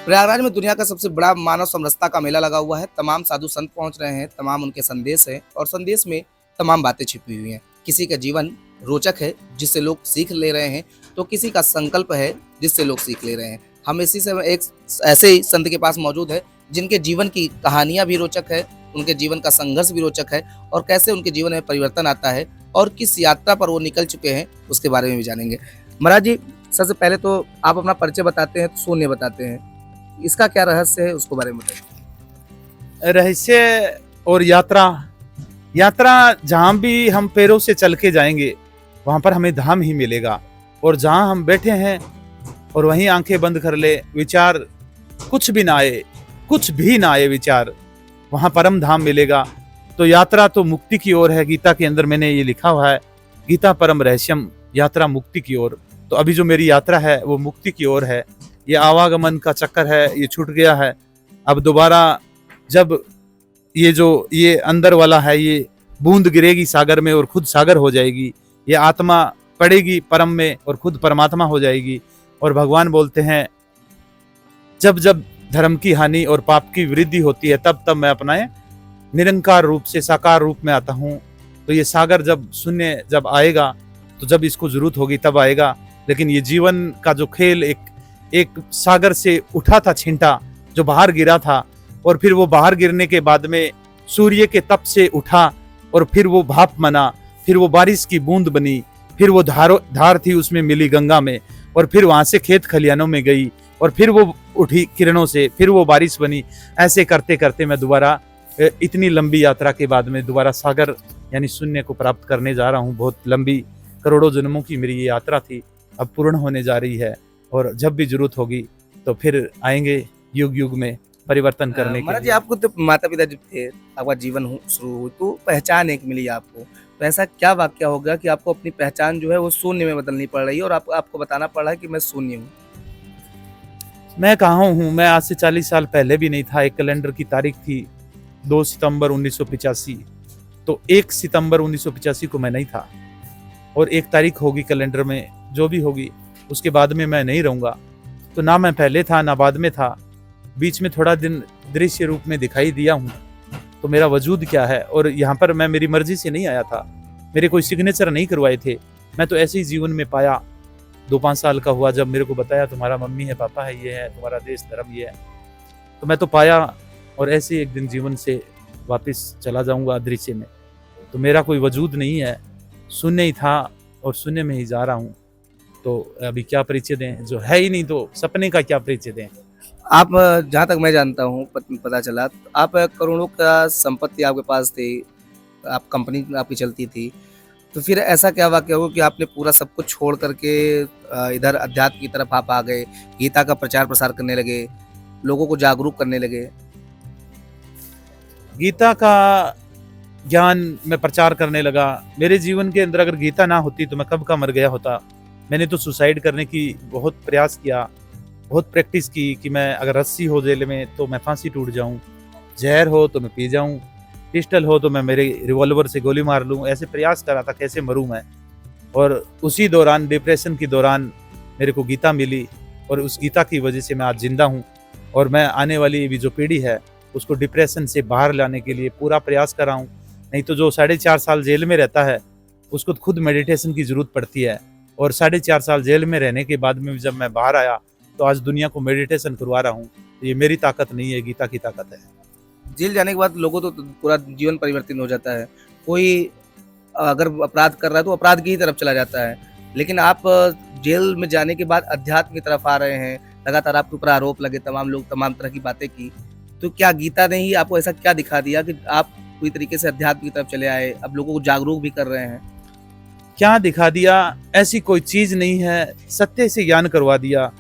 प्रयागराज में दुनिया का सबसे बड़ा मानव समरसता का मेला लगा हुआ है। तमाम साधु संत पहुंच रहे हैं, तमाम उनके संदेश हैं और संदेश में तमाम बातें छिपी हुई हैं। किसी का जीवन रोचक है जिससे लोग सीख ले रहे हैं, तो किसी का संकल्प है जिससे लोग सीख ले रहे हैं। हम इसी से एक ऐसे ही संत के पास मौजूद है जिनके जीवन की कहानियां भी रोचक है, उनके जीवन का संघर्ष भी रोचक है और कैसे उनके जीवन में परिवर्तन आता है और किस यात्रा पर वो निकल चुके हैं उसके बारे में भी जानेंगे। महाराज जी, सबसे पहले तो आप अपना परिचय बताते हैं तो शून्य बताते हैं, इसका क्या रहस्य है उसको बारे में बताइए। रहस्य और यात्रा यात्रा जहाँ भी हम पैरों से चल के जाएंगे वहाँ पर हमें धाम ही मिलेगा। और जहाँ हम बैठे हैं और वहीं आंखें बंद कर ले, विचार कुछ भी ना आए, कुछ भी ना आए विचार, वहाँ परम धाम मिलेगा। तो यात्रा तो मुक्ति की ओर है। गीता के अंदर मैंने ये लिखा हुआ है, गीता परम रहस्यम, यात्रा मुक्ति की ओर। तो अभी जो मेरी यात्रा है वो मुक्ति की ओर है। ये आवागमन का चक्कर है, ये छूट गया है। अब दोबारा जब ये अंदर वाला है, ये बूंद गिरेगी सागर में और खुद सागर हो जाएगी, ये आत्मा पड़ेगी परम में और खुद परमात्मा हो जाएगी। और भगवान बोलते हैं जब जब धर्म की हानि और पाप की वृद्धि होती है तब तब मैं अपना निरंकार रूप से साकार रूप में आता हूँ। तो ये सागर जब शून्य जब आएगा, तो जब इसको जरूरत होगी तब आएगा। लेकिन ये जीवन का जो खेल एक सागर से उठा था छिंटा, जो बाहर गिरा था, और फिर वो बाहर गिरने के बाद में सूर्य के तप से उठा और फिर वो भाप बना, फिर वो बारिश की बूंद बनी, फिर वो धार थी उसमें मिली गंगा में, और फिर वहां से खेत खलियानों में गई, और फिर वो उठी किरणों से, फिर वो बारिश बनी। ऐसे करते करते मैं दोबारा इतनी लंबी यात्रा के बाद में दोबारा सागर यानी शून्य को प्राप्त करने जा रहा हूँ। बहुत लंबी करोड़ों जन्मों की मेरी ये यात्रा थी, अब पूर्ण होने जा रही है। और जब भी जरूरत होगी तो फिर आएंगे युग युग में परिवर्तन करने के महाराज जी, लिए। आपको तो माता पिता जब थे, आपका जीवन शुरू हुई तो पहचान एक मिली आपको, तो ऐसा क्या वाक्य हो गया कि आपको अपनी पहचान जो है वो शून्य में बदलनी पड़ रही है और आपको बताना पड़ रहा है कि मैं शून्य हूँ। मैं कहाँ हूँ, मैं आज से 40 साल पहले भी नहीं था। एक कैलेंडर की तारीख थी 2 सितंबर 1985, तो 1 सितंबर 1985 को मैं नहीं था, और एक तारीख होगी कैलेंडर में, जो भी होगी उसके बाद में मैं नहीं रहूँगा। तो ना मैं पहले था ना बाद में था, बीच में थोड़ा दिन दृश्य रूप में दिखाई दिया हूँ। तो मेरा वजूद क्या है, और यहाँ पर मैं मेरी मर्जी से नहीं आया था, मेरे कोई सिग्नेचर नहीं करवाए थे। मैं तो ऐसे ही जीवन में पाया। 2-5 साल का हुआ जब मेरे को बताया तुम्हारा मम्मी है, पापा है, ये है तुम्हारा देश धर्म ये है, तो मैं तो पाया। और ऐसे ही एक दिन जीवन से वापस चला जाऊंगा दृश्य में। तो मेरा कोई वजूद नहीं है, शून्य ही था और शून्य में ही जा रहा हूँ। तो अभी क्या परिचय दें, जो है ही नहीं तो सपने का क्या परिचय दें। आप, जहाँ तक मैं जानता हूँ, पता चला, तो आप करोड़ों का संपत्ति आपके पास थी, आप कंपनी आपकी चलती थी, तो फिर ऐसा क्या वाक़या हुआ कि आपने पूरा सब कुछ छोड़ करके इधर अध्यात्म की तरफ आप आ गए, गीता का प्रचार प्रसार करने लगे, लोगों को जागरूक करने लगे? गीता का ज्ञान मैं प्रचार करने लगा। मेरे जीवन के अंदर अगर गीता ना होती तो मैं कब का मर गया होता। मैंने तो सुसाइड करने की बहुत प्रयास किया, बहुत प्रैक्टिस की कि मैं अगर रस्सी हो जेल में तो मैं फांसी टूट जाऊं, जहर हो तो मैं पी जाऊं, पिस्टल हो तो मैं मेरे रिवॉल्वर से गोली मार लूं। ऐसे प्रयास करा था कैसे मरूं मैं। और उसी दौरान, डिप्रेशन के दौरान, मेरे को गीता मिली, और उस गीता की वजह से मैं आज जिंदा हूँ। और मैं आने वाली भी जो पीढ़ी है उसको डिप्रेशन से बाहर लाने के लिए पूरा प्रयास कर रहा हूँ। नहीं तो जो 4.5 साल जेल में रहता है उसको खुद मेडिटेशन की ज़रूरत पड़ती है। और 4.5 साल जेल में रहने के बाद में जब मैं बाहर आया तो आज दुनिया को मेडिटेशन करवा रहा हूँ। तो ये मेरी ताकत नहीं है, गीता की ताकत है। जेल जाने के बाद लोगों तो पूरा जीवन परिवर्तन हो जाता है। कोई अगर अपराध कर रहा है तो अपराध की ही तरफ चला जाता है, लेकिन आप जेल में जाने के बाद अध्यात्म की तरफ आ रहे हैं, लगातार आपके ऊपर आरोप लगे, तमाम लोग तमाम तरह की बातें की, तो क्या गीता ने ही आपको ऐसा क्या दिखा दिया कि आप पूरी तरीके से अध्यात्म की तरफ चले आए, अब लोगों को जागरूक भी कर रहे हैं? क्या दिखा दिया? ऐसी कोई चीज़ नहीं है, सत्य से ज्ञान करवा दिया।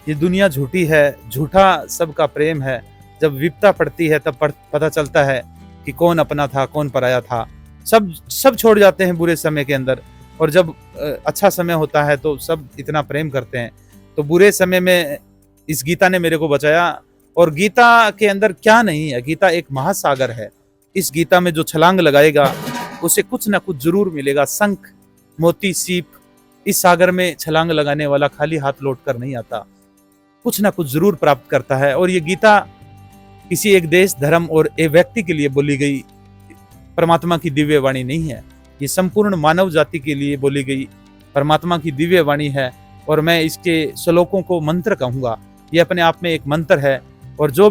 ये दुनिया झूठी है, झूठा सबका प्रेम है। जब विपता पड़ती है तब पता चलता है कि कौन अपना था कौन पराया था। सब छोड़ जाते हैं बुरे समय के अंदर, और जब अच्छा समय होता है तो सब इतना प्रेम करते हैं। तो बुरे समय में इस गीता ने मेरे को बचाया। और गीता के अंदर क्या नहीं है, गीता एक महासागर है। इस गीता में जो छलांग लगाएगा उसे कुछ ना कुछ जरूर मिलेगा। शंख, मोती, सीप, इस सागर में छलांग लगाने वाला खाली हाथ लौट कर नहीं आता। कुछ ना कुछ जरूर प्राप्त करता है। और ये गीता किसी एक देश, धर्म और एक व्यक्ति के लिए बोली गई परमात्मा की दिव्य वाणी नहीं है, ये संपूर्ण मानव जाति के लिए बोली गई परमात्मा की दिव्य वाणी है। और मैं इसके श्लोकों को मंत्र कहूँगा, ये अपने आप में एक मंत्र है। और जो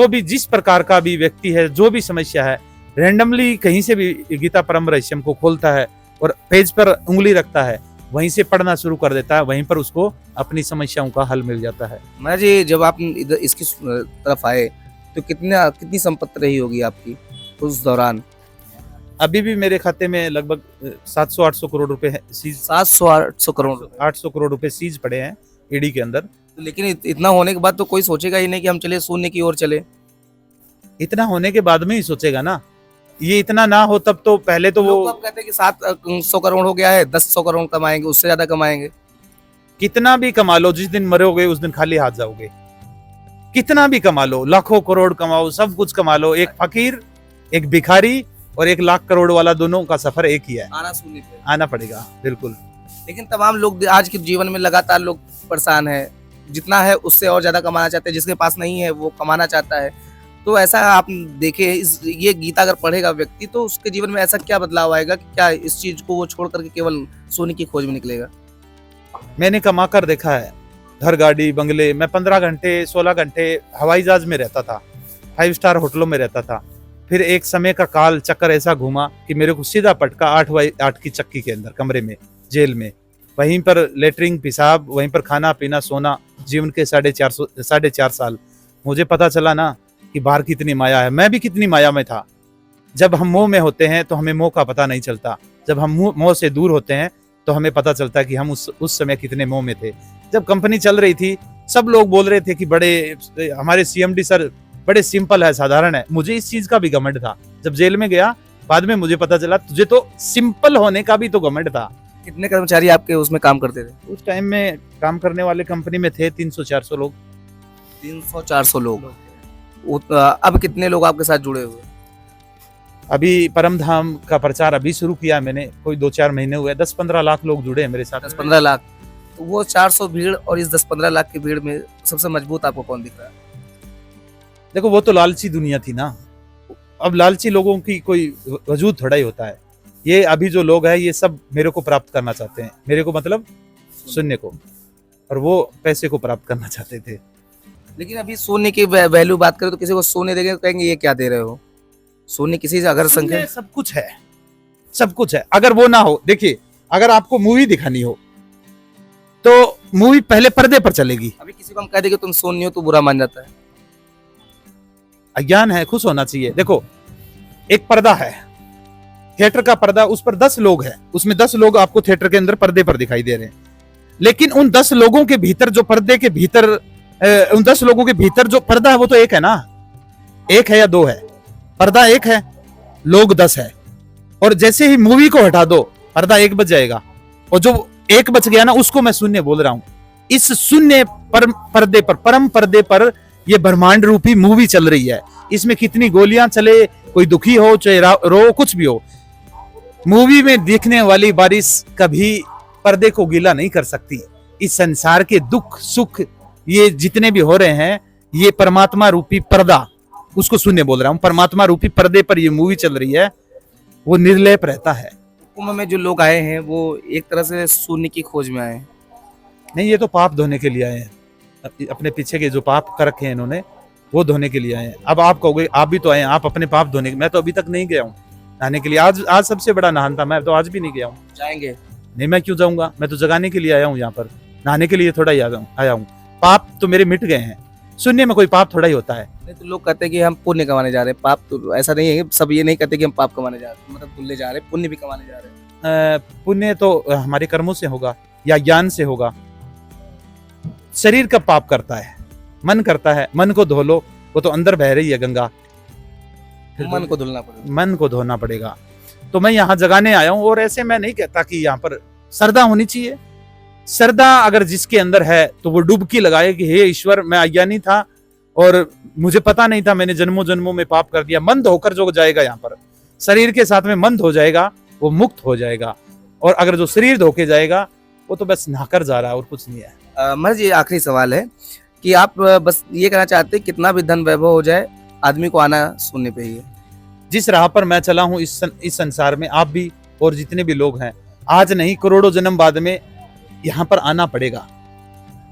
भी जिस प्रकार का भी व्यक्ति है, जो भी समस्या है, रैंडमली कहीं से भी गीता परम रहस्यम को खोलता है और पेज पर उंगली रखता है, वहीं से पढ़ना शुरू कर देता है, वहीं पर उसको अपनी समस्याओं का हल मिल जाता है। महाराज जी, जब आप इधर इसकी तरफ आए तो कितनी संपत्ति रही होगी आपकी उस दौरान? अभी भी मेरे खाते में लगभग 700-800 करोड़ रुपए है, सीज 700-800 करोड़ रुपए। 800 करोड़ रुपए सीज पड़े हैं ईडी के अंदर। लेकिन इतना होने के बाद तो कोई सोचेगा ही नहीं कि हम चले शून्य की ओर चले। इतना होने के बाद में ही सोचेगा ना, ये इतना ना हो तब तो पहले तो लोग वो अब कहते हैं कि 700 करोड़ हो गया है, 100 करोड़ कमाएंगे, उससे ज्यादा कमाएंगे। कितना भी कमा लो, जिस दिन मरोगे उस दिन खाली हाथ जाओगे। कितना भी कमा लो, लाखों करोड़ कमाओ, सब कुछ कमा लो, एक फकीर, एक भिखारी और 1 लाख करोड़ वाला, दोनों का सफर एक ही है, आना शून्य पे। आना पड़ेगा बिल्कुल। लेकिन तमाम लोग आज के जीवन में लगातार लोग परेशान है, जितना है उससे और ज्यादा कमाना चाहते हैं, जिसके पास नहीं है वो कमाना चाहता है। तो ऐसा आप देखे ये गीता अगर पढ़ेगा व्यक्ति तो उसके जीवन में ऐसा क्या बदलाव आएगा कि क्या इस चीज को वो छोड़ करके केवल सोने की खोज में निकलेगा? मैंने कमा कर देखा है, घर, गाड़ी, बंगले। मैं 15 घंटे 16 घंटे हवाई जहाज में रहता था, 5 स्टार होटलों में रहता था। फिर एक समय का काल चक्कर ऐसा घूमा कि मेरे को सीधा पटका 8x8 की चक्की के अंदर, कमरे में, जेल में। वहीं पर लेटरिंग, पेशाब, वहीं पर खाना पीना, सोना, जीवन के 4.5 साल। मुझे पता चला ना कि बाहर कितनी माया है, मैं भी कितनी माया में था। जब हम मोह में होते हैं तो हमें मोह का पता नहीं चलता, जब हम मोह से दूर होते हैं तो हमें पता चलता है कि हम उस समय कितने मोह में थे। जब कंपनी चल रही थी, सब लोग बोल रहे थे कि बड़े, हमारे सीएमडी सर बड़े सिंपल है, साधारण है। मुझे इस चीज का भी घमंड था। जब जेल में गया, बाद में मुझे पता चला तुझे तो सिंपल होने का भी तो घमंड था। कितने कर्मचारी आपके उसमें काम करते थे? उस टाइम में काम करने वाले कंपनी में थे 300-400 लोग। 300-400 लोग। अब कितने लोग आपके साथ जुड़े हुए? अभी परम धाम का प्रचार अभी शुरू किया मैंने, कोई 2-4 महीने हुए। 10-15 लाख लोग जुड़े हैं मेरे साथ। 10-15 लाख। तो वो 400 भीड़ और इस 10-15 लाख की भीड़ में सबसे मजबूत आपको कौन दिख रहा है? देखो, वो तो लालची दुनिया थी ना। अब लालची लोगों की कोई वजूद थोड़ा ही होता है। ये अभी जो लोग हैं, ये सब मेरे को प्राप्त करना चाहते हैं। मेरे को मतलब शून्य को, और वो पैसे को प्राप्त करना चाहते थे। लेकिन अभी सोने की वैल्यू बात करें तो किसी को सोने देंगे तो कहेंगे ये क्या दे रहे हो? सोने किसी से अगर संख्या, सब कुछ है, सब कुछ है। अगर वो ना हो, देखिए, अगर आपको मूवी दिखानी हो तो मूवी पहले पर्दे पर चलेगी। अभी किसी को हम कह देंगे तुम सोनी हो तो बुरा मान जाता है। अज्ञान है, खुश होना चाहिए। देखो, एक पर्दा है, थिएटर का पर्दा, उस पर 10 लोग हैं, उसमें 10 लोग आपको थिएटर के अंदर पर्दे पर दिखाई दे रहे हैं। लेकिन उन 10 लोगों के भीतर जो पर्दे के भीतर, उन 10 लोगों के भीतर जो पर्दा है वो तो एक है ना। एक है या 2 है? पर्दा एक है, लोग 10 है। और जैसे ही मूवी को हटा दो, पर्दा 1 बच जाएगा, और जो 1 बच गया ना, उसको मैं शून्य बोल रहा हूं। इस शून्य पर्दे पर, परम पर्दे पर ये ब्रह्मांड रूपी मूवी चल रही है। इसमें कितनी गोलियां चले, कोई दुखी हो चाहे रो, कुछ भी हो, मूवी में दिखने वाली बारिश कभी पर्दे को गीला नहीं कर सकती। इस संसार के दुख सुख ये जितने भी हो रहे हैं, ये परमात्मा रूपी पर्दा, उसको शून्य बोल रहा हूं। परमात्मा रूपी पर्दे पर ये मूवी चल रही है, वो निर्लेप रहता है। कुंभ में जो लोग आए हैं वो एक तरह से शून्य की खोज में आए हैं। नहीं, ये तो पाप धोने के लिए आए हैं। अपने पीछे के जो पाप कर रखे हैं इन्होंने, वो धोने के लिए आए हैं। अब आप कहोगे आप भी तो आए हैं, आप अपने पाप धोने। मैं तो अभी तक नहीं गया हूँ नहाने के लिए। आज सबसे बड़ा नहान था, मैं तो आज भी नहीं गया हूँ। जाएंगे? नहीं, मैं क्यों जाऊंगा? मैं तो जगाने के लिए आया हूँ यहाँ पर, नहाने के लिए थोड़ा ही आया हूँ। पाप तो मेरे मिट गए हैं। शून्य में कोई पाप थोड़ा ही होता है। नहीं तो लोग कहते हैं कि हम पुण्य कमाने जा रहे हैं, पाप तो ऐसा नहीं है। सब ये नहीं कहते कि हम पाप कमाने जा रहे हैं, मतलब धुलने जा रहे हैं, पुण्य भी कमाने जा रहे हैं। पुण्य तो हमारे कर्मों से होगा या ज्ञान से होगा। शरीर कब पाप करता है? मन करता है। मन को धो लो, वो तो अंदर बह रही है गंगा, मन को धुलना पड़ेगा। मन को धोना पड़ेगा। तो मैं यहाँ जगाने आया हूँ। और ऐसे मैं नहीं कहता कि यहाँ पर श्रद्धा होनी चाहिए। श्रद्धा अगर जिसके अंदर है तो वो डुबकी लगाए कि हे ईश्वर, मैं अज्ञानी था और मुझे पता नहीं था, मैंने जन्मों जन्मों में पाप कर दिया। मन धोकर जो जाएगा यहाँ पर, शरीर के साथ में मन धो जाएगा, वो मुक्त हो जाएगा। और अगर जो शरीर धोके जाएगा, वो तो बस नहाकर जा रहा है और कुछ नहीं है। महाराज जी आखिरी सवाल है कि आप बस ये कहना चाहते हैं कितना भी धन वैभव हो जाए आदमी को आना शून्य पे ही है। जिस राह पर मैं चला हूँ इस संसार में आप भी और जितने भी लोग हैं, आज नहीं करोड़ों जन्म बाद में यहाँ पर आना पड़ेगा,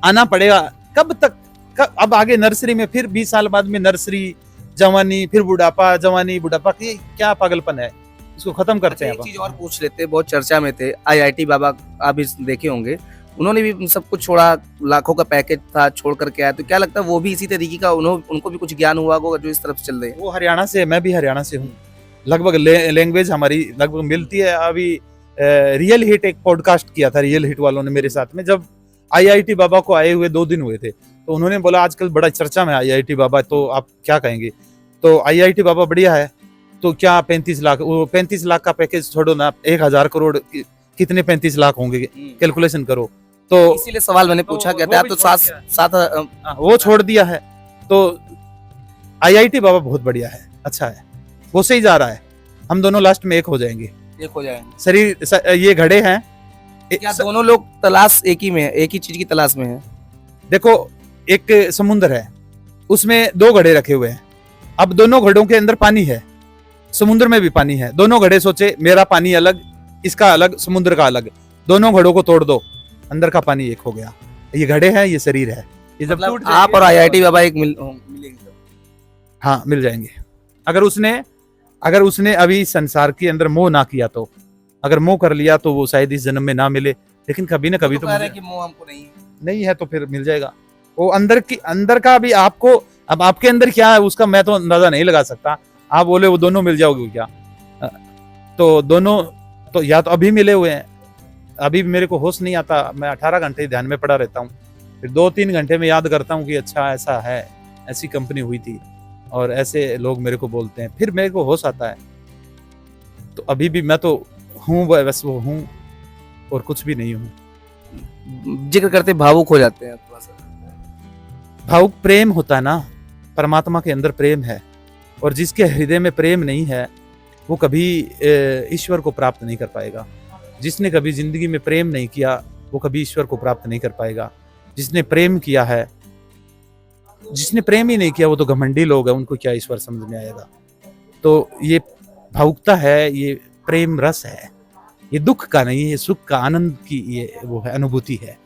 आना पड़ेगा। कब तक अब आगे नर्सरी में, फिर 20 साल बाद में नर्सरी, जवानी, फिर बुढ़ापा, जवानी बुढ़ापा, की क्या पागलपन है, इसको खत्म करते हैं। एक चीज और पूछ लेते, बहुत चर्चा में थे आईआईटी बाबा, आप भी देखे होंगे, उन्होंने भी सब कुछ छोड़ा, लाखों का पैकेज था छोड़ करके आया, तो क्या लगता है वो भी इसी तरीके का उनको भी कुछ ज्ञान हुआ होगा जो इस तरफ चल रहे हैं? वो हरियाणा से, मैं भी हरियाणा से हूँ, लगभग लैंग्वेज हमारी लगभग मिलती है। अभी रियल हिट एक पॉडकास्ट किया था रियल हिट वालों ने मेरे साथ में, जब आईआईटी बाबा को आए हुए 2 दिन हुए थे, तो उन्होंने बोला आजकल बड़ा चर्चा में आईआईटी बाबा, तो आप क्या कहेंगे? तो आईआईटी बाबा बढ़िया है, तो क्या 35 लाख, वो 35 लाख का पैकेज छोड़ो ना, 1000 करोड़ कितने 35 लाख होंगे, कैलकुलेशन करो। तो इसीलिए सवाल मैंने पूछा, कहते हैं आप तो साथ वो छोड़ दिया है। तो आईआईटी बाबा बहुत बढ़िया है, अच्छा है, वो सही जा रहा है। हम दोनों लास्ट में एक हो जाएंगे, एक हो जाएंगे। शरीर ये घड़े हैं, क्या दोनों लोग तलाश एक ही में है, एक ही चीज की तलाश में है? देखो एक समुद्र है, उसमें 2 घड़े रखे हुए हैं, अब दोनों घड़ों के अंदर पानी है, समुद्र में भी पानी है। दोनों घड़े सोचे मेरा पानी अलग, इसका अलग, समुद्र का अलग, दोनों घड़ों को तोड़ दो, अंदर का पानी एक हो गया। ये घड़े हैं, ये शरीर है, ये जब मतलब आप और आईआईटी बाबा एक मिलेंगे। हाँ मिल जाएंगे। अगर उसने अभी संसार के अंदर मोह ना किया, तो अगर मोह कर लिया तो वो शायद इस जन्म में ना मिले, लेकिन कभी ना कभी तो कह रहे हैं कि मोह हमको नहीं है तो फिर मिल जाएगा। वो अंदर का भी आपको, अब आपके अंदर क्या है उसका मैं तो अंदाजा नहीं लगा सकता। आप बोले वो दोनों मिल जाओगे क्या, तो दोनों तो या तो अभी मिले हुए हैं, अभी मेरे को होश नहीं आता, मैं 18 घंटे ध्यान में पड़ा रहता हूँ, फिर 2-3 घंटे में याद करता हूँ कि अच्छा ऐसा है, ऐसी कंपनी हुई थी और ऐसे लोग मेरे को बोलते हैं, फिर मेरे को होश आता है। तो अभी भी मैं तो हूँ, बस वो हूँ और कुछ भी नहीं हूँ। जिक्र करते भावुक हो जाते हैं थोड़ा सा। भावुक प्रेम होता है ना, परमात्मा के अंदर प्रेम है, और जिसके हृदय में प्रेम नहीं है वो कभी ईश्वर को प्राप्त नहीं कर पाएगा। जिसने कभी जिंदगी में प्रेम नहीं किया वो कभी ईश्वर को प्राप्त नहीं कर पाएगा। जिसने प्रेम किया है, जिसने प्रेम ही नहीं किया वो तो घमंडी लोग हैं, उनको क्या ईश्वर समझ में आएगा। तो ये भावुकता है, ये प्रेम रस है, ये दुख का नहीं, ये सुख का, आनंद की ये वो है, अनुभूति है।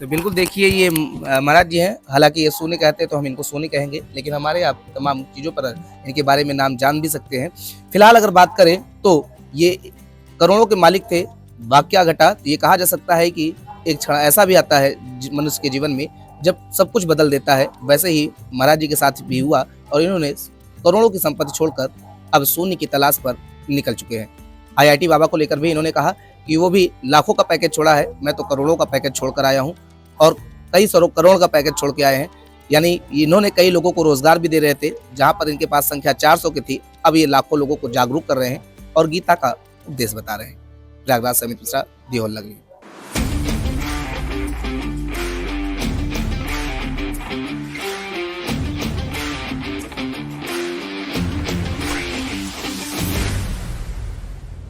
तो बिल्कुल देखिए, ये महाराज जी हैं, हालांकि ये सोनी कहते हैं तो हम इनको सोनी कहेंगे, लेकिन हमारे आप तमाम चीज़ों पर इनके बारे में नाम जान भी सकते हैं। फिलहाल अगर बात करें तो ये करोड़ों के मालिक थे, वाकया घटा, तो ये कहा जा सकता है कि एक क्षण ऐसा भी आता है मनुष्य के जीवन में जब सब कुछ बदल देता है। वैसे ही महाराज जी के साथ भी हुआ और इन्होंने करोड़ों की संपत्ति छोड़कर अब शून्य की तलाश पर निकल चुके हैं। आईआईटी बाबा को लेकर भी इन्होंने कहा कि वो भी लाखों का पैकेज छोड़ा है, मैं तो करोड़ों का पैकेज छोड़कर आया हूँ, और कई सौ करोड़ का पैकेज छोड़ के आए हैं। यानी इन्होंने कई लोगों को रोजगार भी दे रहे थे, जहां पर इनके पास संख्या 400 की थी, अब ये लाखों लोगों को जागरूक कर रहे हैं और गीता का उपदेश बता रहे हैं। प्रयागराज से अमित मिश्रा, दी होल लगी।